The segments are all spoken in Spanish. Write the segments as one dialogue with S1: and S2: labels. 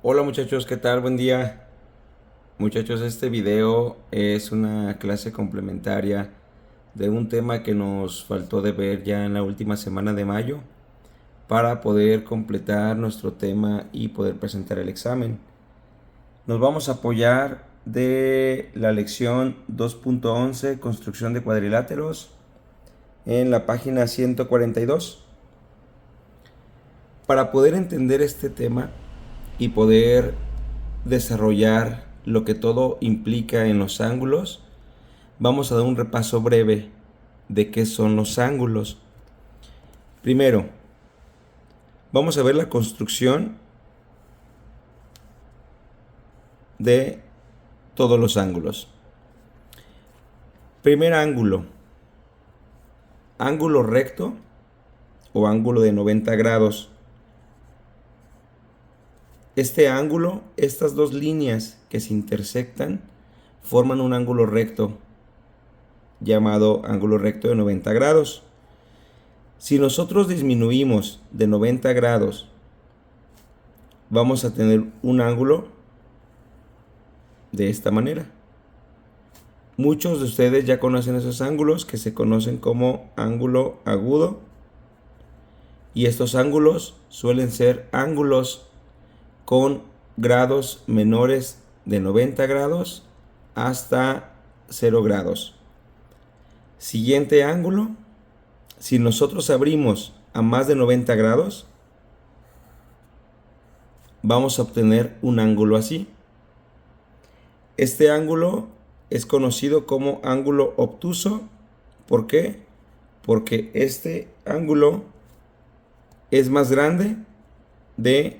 S1: Hola muchachos, ¿qué tal? Buen día. Muchachos, este video es una clase complementaria de un tema que nos faltó de ver ya en la última semana de mayo para poder completar nuestro tema y poder presentar el examen. Nos vamos a apoyar de la lección 2.11, construcción de cuadriláteros, en la página 142. Para poder entender este tema y poder desarrollar lo que todo implica en los ángulos, vamos a dar un repaso breve de qué son los ángulos. Primero, vamos a ver la construcción de todos los ángulos. Primer ángulo, ángulo recto o ángulo de 90 grados. Este ángulo, estas dos líneas que se intersectan, forman un ángulo recto llamado ángulo recto de 90 grados. Si nosotros disminuimos de 90 grados, vamos a tener un ángulo de esta manera. Muchos de ustedes ya conocen esos ángulos que se conocen como ángulo agudo, y estos ángulos suelen ser ángulos con grados menores de 90 grados hasta 0 grados. Siguiente ángulo, si nosotros abrimos a más de 90 grados, vamos a obtener un ángulo así. Este ángulo es conocido como ángulo obtuso. ¿Por qué? Porque este ángulo es más grande de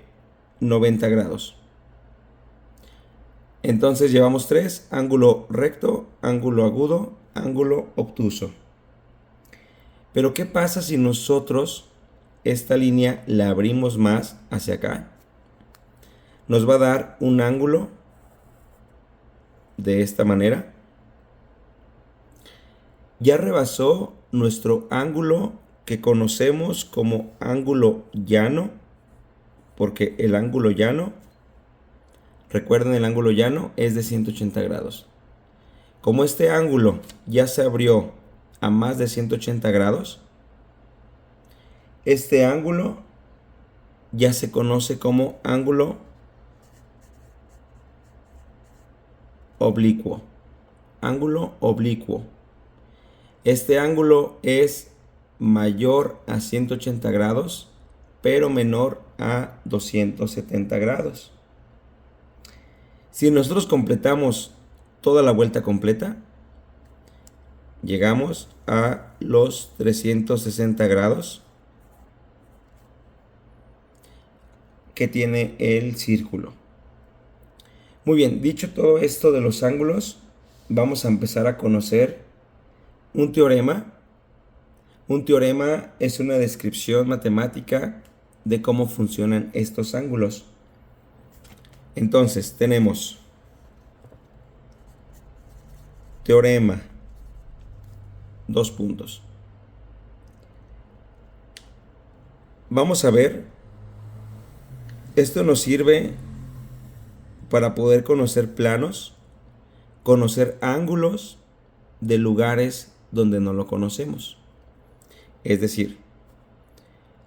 S1: 90 grados. Entonces llevamos tres: ángulo recto, ángulo agudo, ángulo obtuso. Pero ¿qué pasa si nosotros esta línea la abrimos más hacia acá? Nos va a dar un ángulo de esta manera. Ya rebasó nuestro ángulo que conocemos como ángulo llano, porque el ángulo llano, recuerden, el ángulo llano es de 180 grados. Como este ángulo ya se abrió a más de 180 grados, este ángulo ya se conoce como ángulo oblicuo. Ángulo oblicuo. Este ángulo es mayor a 180 grados, pero menor a 270 grados. Si nosotros completamos toda la vuelta completa, llegamos a los 360 grados que tiene el círculo. Muy bien, dicho todo esto de los ángulos, vamos a empezar a conocer un teorema. Un teorema es una descripción matemática de cómo funcionan estos ángulos. Entonces, tenemos teorema, dos puntos. Vamos a ver, esto nos sirve para poder conocer planos, conocer ángulos de lugares donde no lo conocemos. Es decir,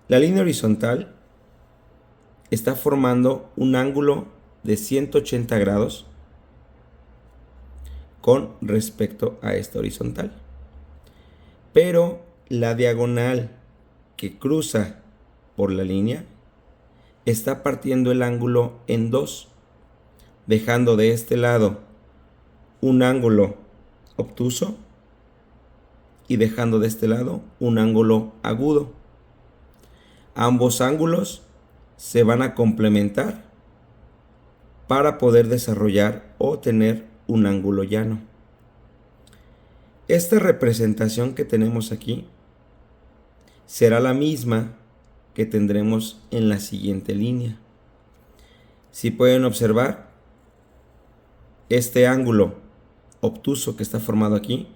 S1: la línea horizontal está formando un ángulo de 180 grados con respecto a esta horizontal. Pero la diagonal que cruza por la línea está partiendo el ángulo en dos, dejando de este lado un ángulo obtuso y dejando de este lado un ángulo agudo. Ambos ángulos se van a complementar para poder desarrollar o tener un ángulo llano. Esta representación que tenemos aquí será la misma que tendremos en la siguiente línea. Si pueden observar, este ángulo obtuso que está formado aquí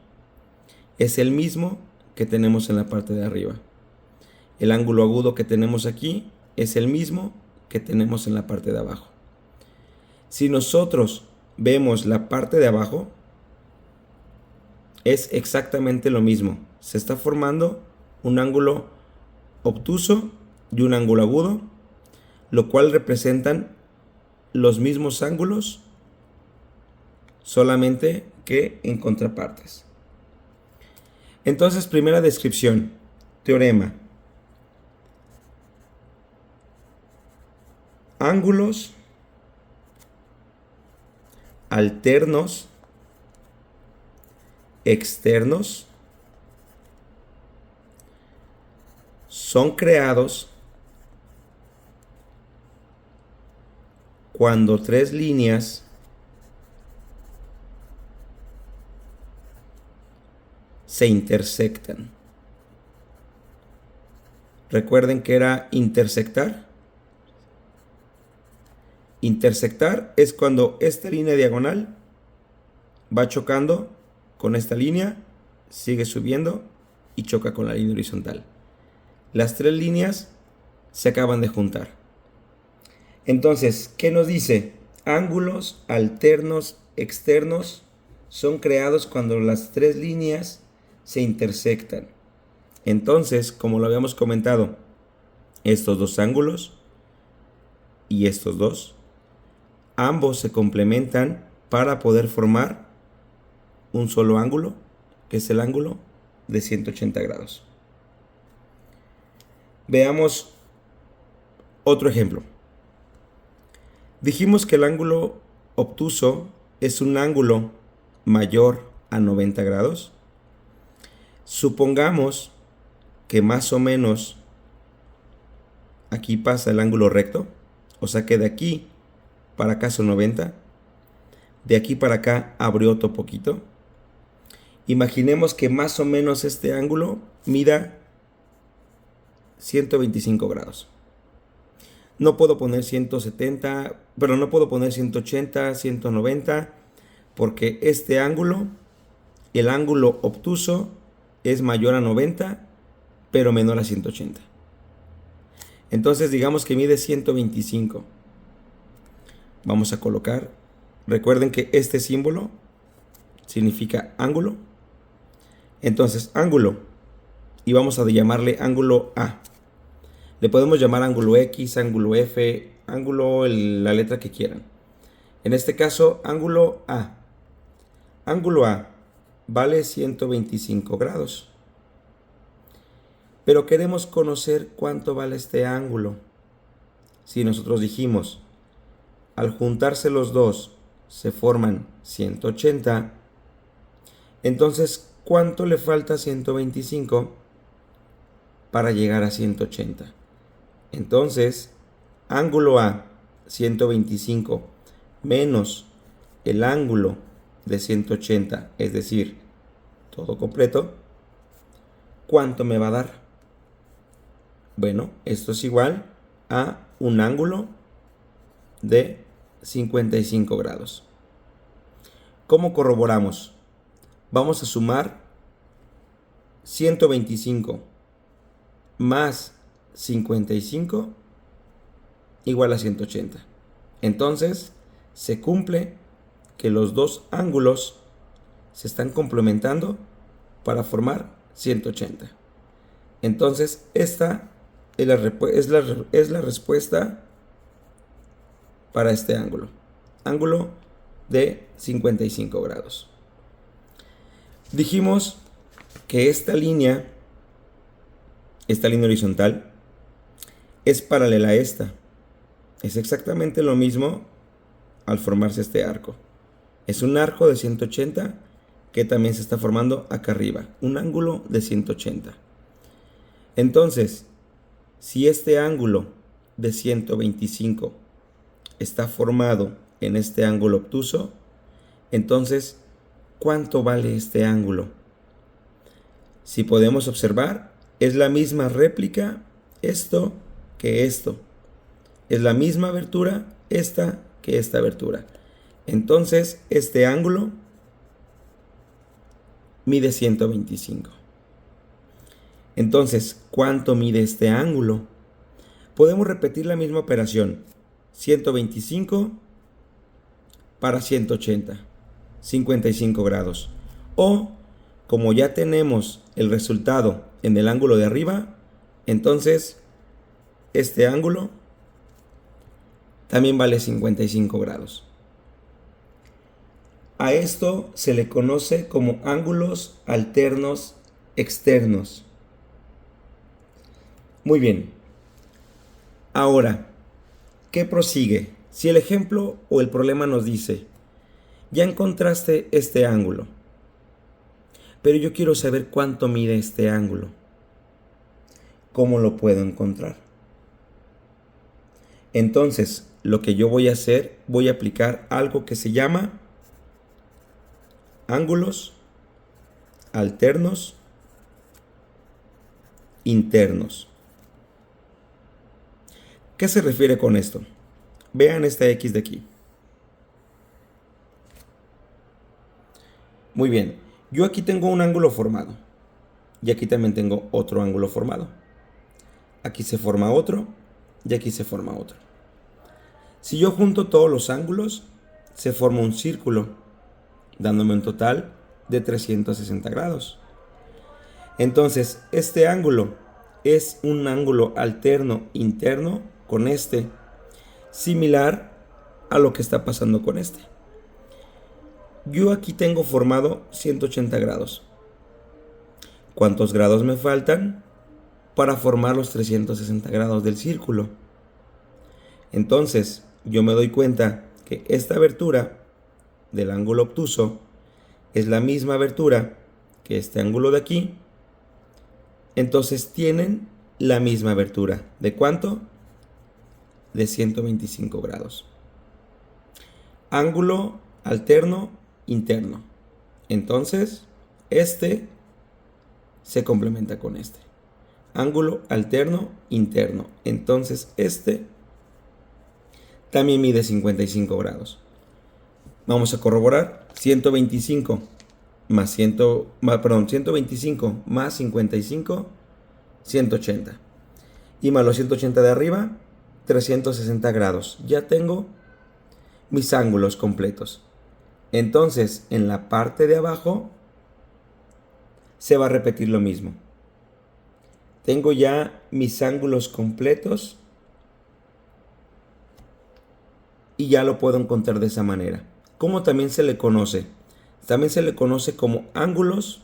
S1: es el mismo que tenemos en la parte de arriba. El ángulo agudo que tenemos aquí es el mismo que tenemos en la parte de abajo. Si nosotros vemos la parte de abajo, es exactamente lo mismo. Se está formando un ángulo obtuso y un ángulo agudo, lo cual representan los mismos ángulos, solamente que en contrapartes. Entonces, primera descripción, teorema. Ángulos alternos externos son creados cuando tres líneas se intersectan. Recuerden que era intersectar. Intersectar es cuando esta línea diagonal va chocando con esta línea, sigue subiendo y choca con la línea horizontal. Las tres líneas se acaban de juntar. Entonces, ¿qué nos dice? Ángulos alternos externos son creados cuando las tres líneas se intersectan. Entonces, como lo habíamos comentado, estos dos ángulos y estos dos, ambos se complementan para poder formar un solo ángulo, que es el ángulo de 180 grados. Veamos otro ejemplo. Dijimos que el ángulo obtuso es un ángulo mayor a 90 grados. Supongamos que más o menos aquí pasa el ángulo recto, o sea que de aquí para acá son 90, de aquí para acá abrió otro poquito. Imaginemos que más o menos este ángulo mida 125 grados. No puedo poner 170, pero no puedo poner 180, 190, porque este ángulo, el ángulo obtuso, es mayor a 90, pero menor a 180. Entonces digamos que mide 125. Vamos a colocar, recuerden que este símbolo significa ángulo. Entonces ángulo, y vamos a llamarle ángulo A. Le podemos llamar ángulo X, ángulo F, ángulo, la letra que quieran. En este caso, ángulo A. Ángulo A vale 125 grados. Pero queremos conocer cuánto vale este ángulo. Si nosotros dijimos, al juntarse los dos se forman 180, entonces, ¿cuánto le falta a 125 para llegar a 180? Entonces, ángulo A, 125, menos el ángulo de 180, es decir, todo completo, ¿cuánto me va a dar? Bueno, esto es igual a un ángulo de 55 grados. ¿Cómo corroboramos? Vamos a sumar 125 más 55 igual a 180. Entonces, se cumple que los dos ángulos se están complementando para formar 180. Entonces, esta es la respuesta para este ángulo. Ángulo de 55 grados. Dijimos que esta línea horizontal es paralela a esta. Es exactamente lo mismo al formarse este arco. Es un arco de 180 que también se está formando acá arriba. Un ángulo de 180. Entonces, si este ángulo de 125 está formado en este ángulo obtuso, entonces, ¿cuánto vale este ángulo? Si podemos observar, es la misma réplica esto que esto. Es la misma abertura esta que esta abertura. Entonces, este ángulo mide 125. Entonces, ¿cuánto mide este ángulo? Podemos repetir la misma operación. 125 para 180, 55 grados. O, como ya tenemos el resultado en el ángulo de arriba, entonces este ángulo también vale 55 grados. A esto se le conoce como ángulos alternos externos. Muy bien. Ahora, ¿qué prosigue? Si el ejemplo o el problema nos dice, ya encontraste este ángulo, pero yo quiero saber cuánto mide este ángulo. ¿Cómo lo puedo encontrar? Entonces, lo que yo voy a hacer, voy a aplicar algo que se llama ángulos alternos internos. ¿Qué se refiere con esto? Vean esta X de aquí. Muy bien, yo aquí tengo un ángulo formado y aquí también tengo otro ángulo formado. Aquí se forma otro y aquí se forma otro. Si yo junto todos los ángulos, se forma un círculo, dándome un total de 360 grados. Entonces, este ángulo es un ángulo alterno interno con este, similar a lo que está pasando con este. Yo aquí tengo formado 180 grados. ¿Cuántos grados me faltan para formar los 360 grados del círculo? Entonces, yo me doy cuenta que esta abertura del ángulo obtuso es la misma abertura que este ángulo de aquí. Entonces tienen la misma abertura. ¿De cuánto? De 125 grados. Ángulo alterno interno. Entonces, este se complementa con este. Ángulo alterno interno. Entonces, este también mide 55 grados. Vamos a corroborar. 125 más 125 más 55, 180. Y más los 180 de arriba, 360 grados. Ya tengo mis ángulos completos. Entonces, en la parte de abajo se va a repetir lo mismo. Tengo ya mis ángulos completos y ya lo puedo encontrar de esa manera. ¿Cómo también se le conoce? También se le conoce como ángulos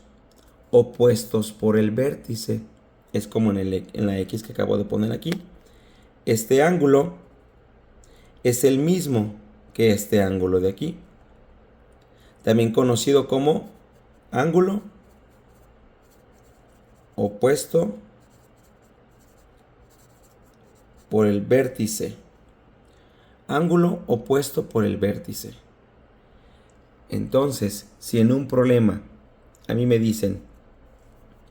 S1: opuestos por el vértice. Es como en la X que acabo de poner aquí. Este ángulo es el mismo que este ángulo de aquí. También conocido como ángulo opuesto por el vértice. Ángulo opuesto por el vértice. Entonces, si en un problema a mí me dicen,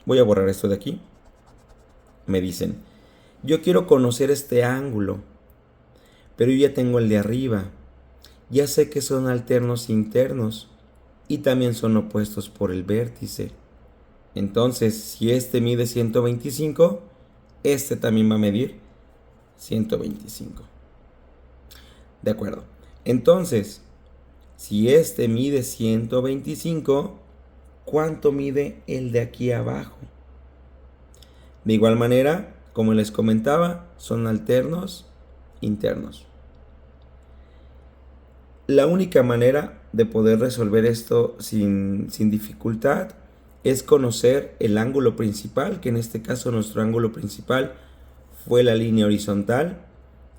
S1: voy a borrar esto de aquí, me dicen, yo quiero conocer este ángulo, pero yo ya tengo el de arriba, ya sé que son alternos internos y también son opuestos por el vértice. Entonces, si este mide 125, este también va a medir 125. De acuerdo. Entonces, si este mide 125, ¿cuánto mide el de aquí abajo? De igual manera, como les comentaba, son alternos internos. La única manera de poder resolver esto sin dificultad es conocer el ángulo principal, que en este caso nuestro ángulo principal fue la línea horizontal,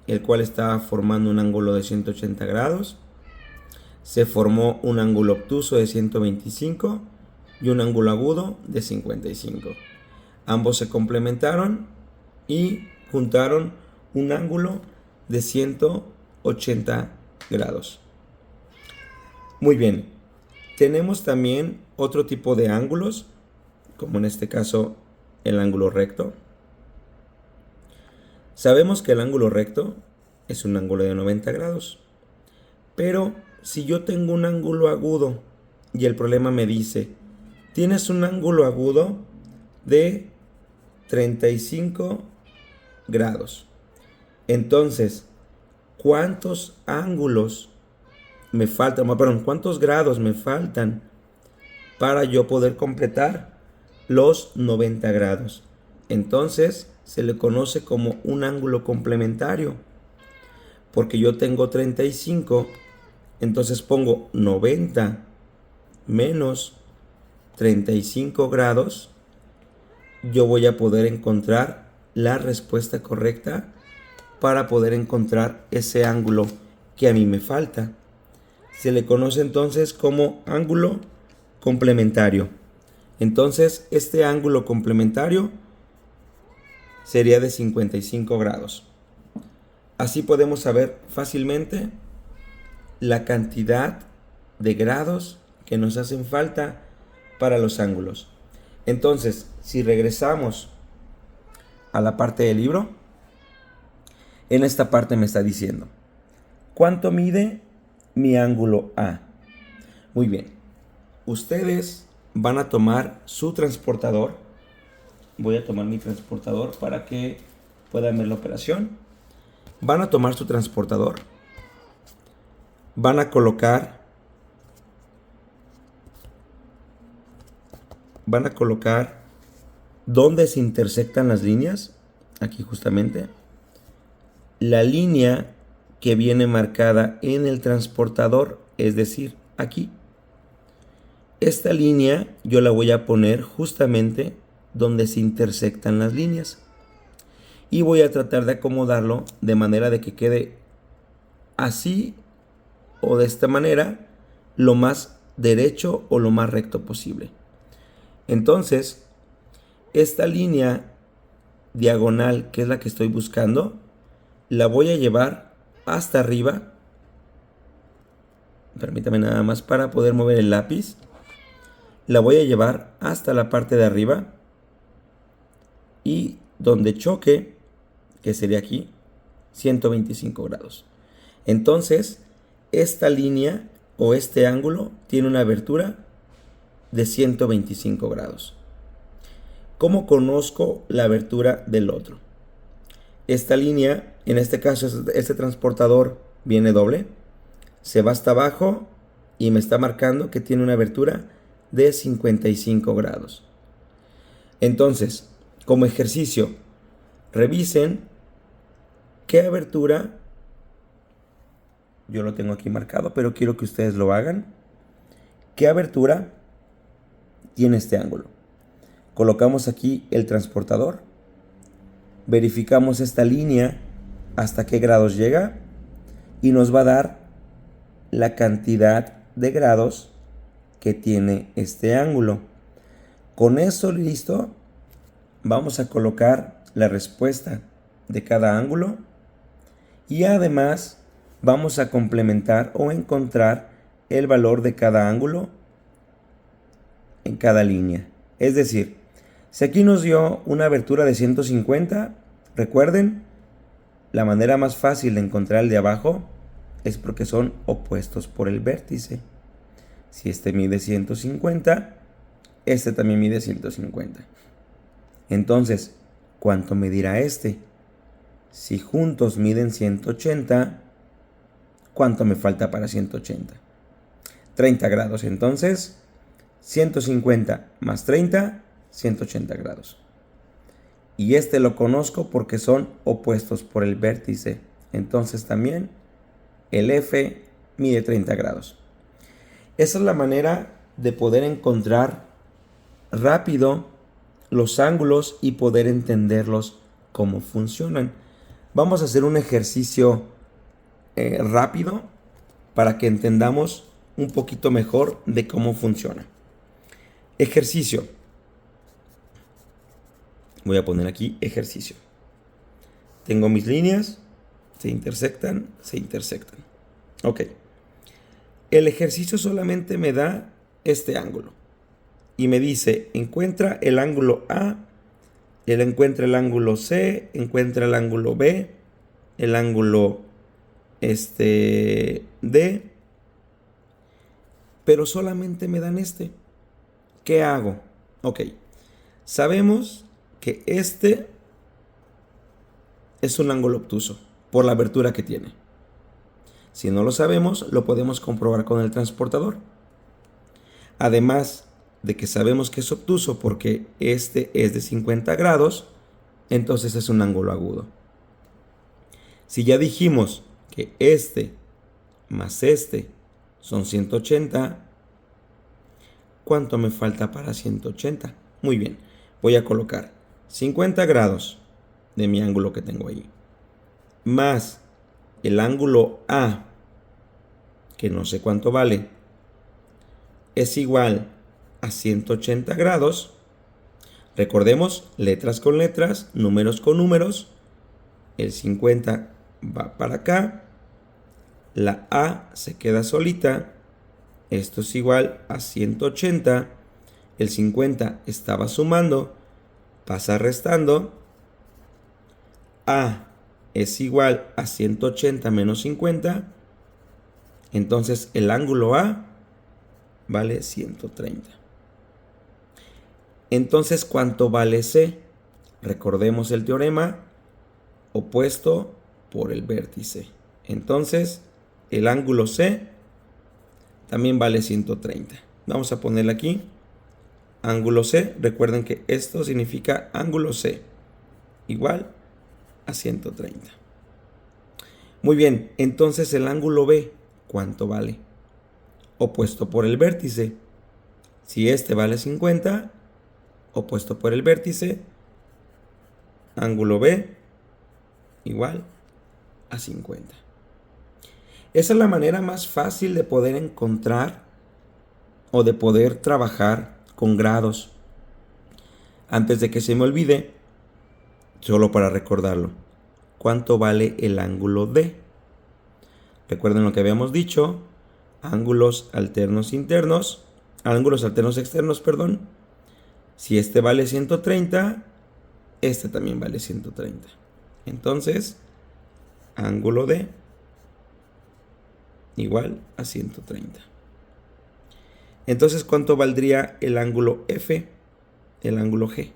S1: el cual estaba formando un ángulo de 180 grados. Se formó un ángulo obtuso de 125 y un ángulo agudo de 55. Ambos se complementaron y juntaron un ángulo de 180 grados. Muy bien, tenemos también otro tipo de ángulos, como en este caso el ángulo recto. Sabemos que el ángulo recto es un ángulo de 90 grados, pero si yo tengo un ángulo agudo y el problema me dice, tienes un ángulo agudo de 35 grados. Entonces, ¿cuántos ángulos me faltan, perdón, cuántos grados me faltan para yo poder completar los 90 grados. Entonces se le conoce como un ángulo complementario, porque yo tengo 35, entonces pongo 90 menos 35 grados, yo voy a poder encontrar la respuesta correcta para poder encontrar ese ángulo que a mí me falta. Se le conoce entonces como ángulo complementario. Entonces este ángulo complementario sería de 55 grados. Así podemos saber fácilmente la cantidad de grados que nos hacen falta para los ángulos. Entonces, si regresamos a la parte del libro, en esta parte me está diciendo, ¿cuánto mide mi ángulo A? Muy bien, ustedes van a tomar su transportador. Voy a tomar mi transportador para que puedan ver la operación. Van a tomar su transportador. Van a colocar donde se intersectan las líneas. Aquí justamente. La línea que viene marcada en el transportador, es decir, aquí. Esta línea yo la voy a poner justamente donde se intersectan las líneas. Y voy a tratar de acomodarlo de manera de que quede así o de esta manera, lo más derecho o lo más recto posible. Entonces, esta línea diagonal, que es la que estoy buscando, la voy a llevar hasta arriba. Permítame nada más para poder mover el lápiz. La voy a llevar hasta la parte de arriba. Y donde choque, que sería aquí, 125 grados. Entonces, esta línea o este ángulo tiene una abertura de 125 grados. ¿Cómo conozco la abertura del otro? Esta línea, en este caso, este transportador viene doble, se va hasta abajo y me está marcando que tiene una abertura de 55 grados. Entonces, como ejercicio, revisen qué abertura, yo lo tengo aquí marcado, pero quiero que ustedes lo hagan. ¿Qué abertura tiene este ángulo? Colocamos aquí el transportador, verificamos esta línea hasta qué grados llega y nos va a dar la cantidad de grados que tiene este ángulo. Con eso listo, vamos a colocar la respuesta de cada ángulo y además vamos a complementar o encontrar el valor de cada ángulo en cada línea. Es decir, si aquí nos dio una abertura de 150, recuerden, la manera más fácil de encontrar el de abajo es porque son opuestos por el vértice. Si este mide 150, este también mide 150. Entonces, ¿cuánto medirá este? Si juntos miden 180, ¿cuánto me falta para 180? 30 grados. Entonces, 150 más 30, 180 grados. Y este lo conozco porque son opuestos por el vértice. Entonces también el F mide 30 grados. Esa es la manera de poder encontrar rápido los ángulos y poder entenderlos cómo funcionan. Vamos a hacer un ejercicio rápido para que entendamos un poquito mejor de cómo funciona. Ejercicio. Voy a poner aquí ejercicio. Tengo mis líneas, se intersectan. Ok. El ejercicio solamente me da este ángulo. Y me dice, encuentra el ángulo A, encuentra el ángulo C, encuentra el ángulo B, el ángulo D. Pero solamente me dan este. ¿Qué hago? Ok. Sabemos que este es un ángulo obtuso por la abertura que tiene. Si no lo sabemos, lo podemos comprobar con el transportador. Además de que sabemos que es obtuso porque este es de 50 grados, entonces es un ángulo agudo. Si ya dijimos que este más este son 180, ¿cuánto me falta para 180? Muy bien, voy a colocar 50 grados de mi ángulo que tengo ahí, más el ángulo A, que no sé cuánto vale, es igual a 180 grados. Recordemos, letras con letras, números con números. El 50 va para acá. La A se queda solita. Esto es igual a 180. El 50 estaba sumando, pasa restando. A es igual a 180 menos 50. Entonces el ángulo A vale 130. Entonces, ¿cuánto vale C? Recordemos el teorema: opuesto por el vértice. Entonces, el ángulo C también vale 130. Vamos a ponerle aquí ángulo C. Recuerden que esto significa ángulo C igual a 130. Muy bien, entonces el ángulo B, ¿cuánto vale? Opuesto por el vértice. Si este vale 50, opuesto por el vértice, ángulo B igual a 50. Esa es la manera más fácil de poder encontrar o de poder trabajar con grados. Antes de que se me olvide, solo para recordarlo, ¿cuánto vale el ángulo D? Recuerden lo que habíamos dicho: ángulos alternos externos, perdón. Si este vale 130, este también vale 130. Entonces, ángulo D igual a 130. Entonces, ¿cuánto valdría el ángulo F, el ángulo G?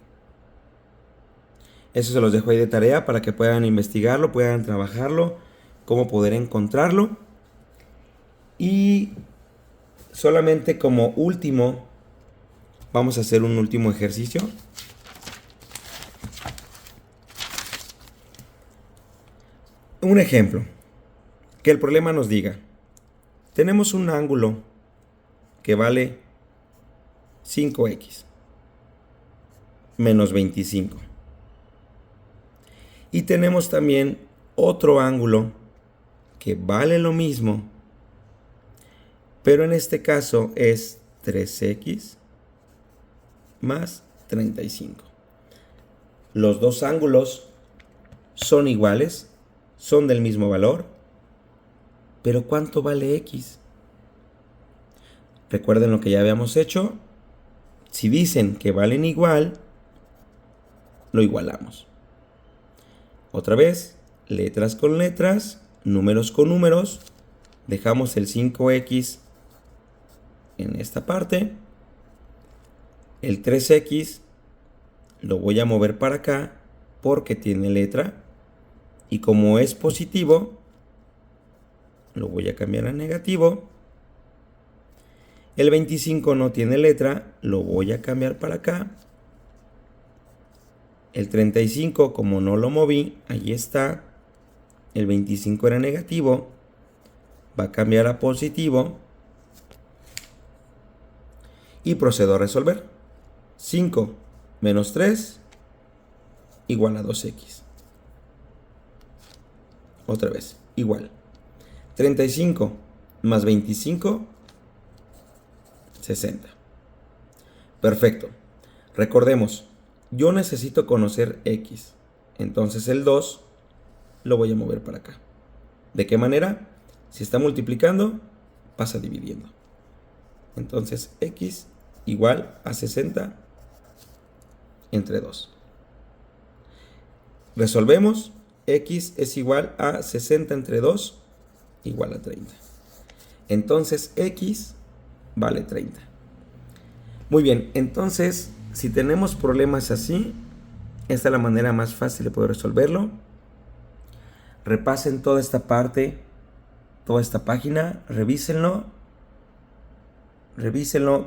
S1: Eso se los dejo ahí de tarea para que puedan investigarlo, puedan trabajarlo, cómo poder encontrarlo. Y solamente como último, vamos a hacer un último ejercicio. Un ejemplo, que el problema nos diga: tenemos un ángulo que vale 5x menos 25. Y tenemos también otro ángulo que vale lo mismo, pero en este caso es 3x más 35. Los dos ángulos son iguales, son del mismo valor, pero ¿cuánto vale x? Recuerden lo que ya habíamos hecho. Si dicen que valen igual, lo igualamos. Otra vez, letras con letras, números con números. Dejamos el 5x en esta parte. El 3x lo voy a mover para acá porque tiene letra. Y como es positivo, lo voy a cambiar a negativo. El 25 no tiene letra, lo voy a cambiar para acá. El 35, como no lo moví, ahí está. El 25 era negativo, va a cambiar a positivo. Y procedo a resolver. 5 menos 3 igual a 2x. Otra vez, igual. 35 más 25, 60. Perfecto. Recordemos, yo necesito conocer x. Entonces el 2 lo voy a mover para acá. ¿De qué manera? Si está multiplicando, pasa dividiendo. Entonces x igual a 60 entre 2. Resolvemos. X es igual a 60 entre 2 igual a 30. Entonces x vale 30. Muy bien, entonces si tenemos problemas así, esta es la manera más fácil de poder resolverlo. Repasen toda esta parte toda esta página, revísenlo,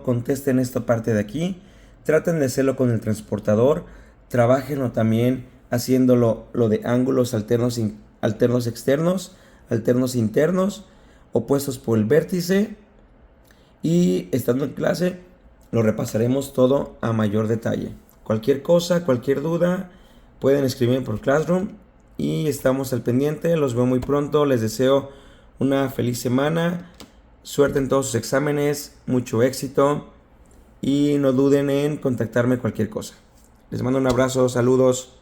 S1: contesten esta parte de aquí, traten de hacerlo con el transportador, trabajenlo también haciéndolo lo de ángulos alternos externos, alternos internos, opuestos por el vértice, y estando en clase lo repasaremos todo a mayor detalle. Cualquier cosa, cualquier duda, pueden escribirme por Classroom y estamos al pendiente. Los veo muy pronto, les deseo una feliz semana, suerte en todos sus exámenes, mucho éxito y no duden en contactarme cualquier cosa. Les mando un abrazo, saludos.